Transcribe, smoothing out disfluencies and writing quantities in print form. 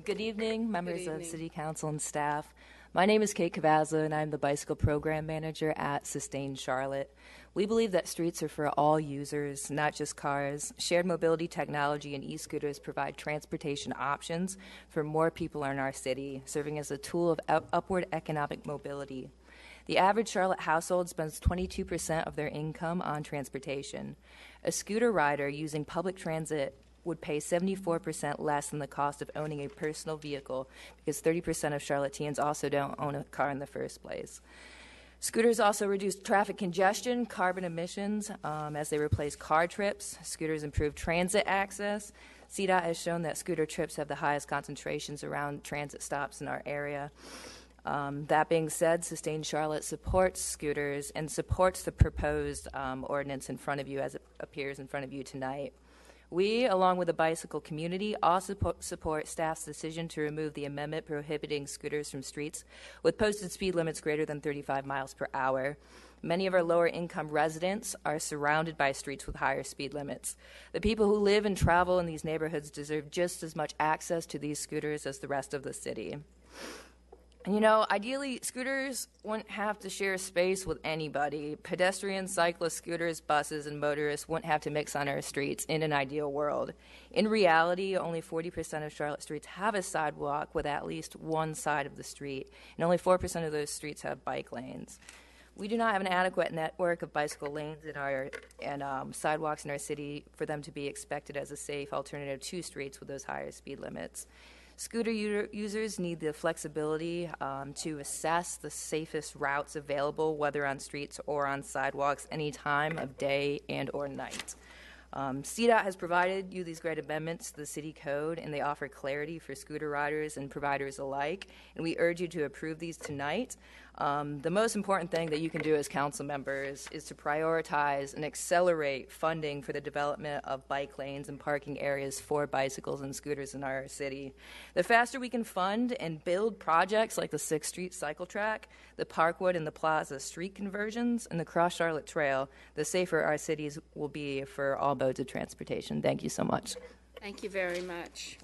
Good evening, members Good of evening. City Council and staff. My name is Kate Cavazza, and I'm the Bicycle Program Manager at Sustain Charlotte. We believe that streets are for all users, not just cars. Shared mobility technology and e-scooters provide transportation options for more people in our city, serving as a tool of upward economic mobility. The average Charlotte household spends 22% of their income on transportation. A scooter rider using public transit would pay 74% less than the cost of owning a personal vehicle because 30% of Charlotteans also don't own a car in the first place. Scooters also reduce traffic congestion, carbon emissions as they replace car trips. Scooters improve transit access. CDOT has shown that scooter trips have the highest concentrations around transit stops in our area. That being said, Sustain Charlotte supports scooters and supports the proposed ordinance in front of you as it appears in front of you tonight. We, along with the bicycle community, also support staff's decision to remove the amendment prohibiting scooters from streets with posted speed limits greater than 35 miles per hour. Many of our lower income residents are surrounded by streets with higher speed limits. The people who live and travel in these neighborhoods deserve just as much access to these scooters as the rest of the city. And you know, ideally, scooters wouldn't have to share space with anybody. Pedestrians, cyclists, scooters, buses, and motorists wouldn't have to mix on our streets in an ideal world. In reality, only 40% of Charlotte streets have a sidewalk with at least one side of the street, and only 4% of those streets have bike lanes. We do not have an adequate network of bicycle lanes and sidewalks in our city for them to be expected as a safe alternative to streets with those higher speed limits. Scooter users need the flexibility to assess the safest routes available, whether on streets or on sidewalks, any time of day and or night. CDOT has provided you these great amendments to the city code, and they offer clarity for scooter riders and providers alike, and we urge you to approve these tonight. The most important thing that you can do as council members is to prioritize and accelerate funding for the development of bike lanes and parking areas for bicycles and scooters in our city. The faster we can fund and build projects like the 6th Street cycle track, the Parkwood and the Plaza street conversions, and the Cross Charlotte Trail, the safer our cities will be for all modes of transportation. Thank you so much. Thank you very much.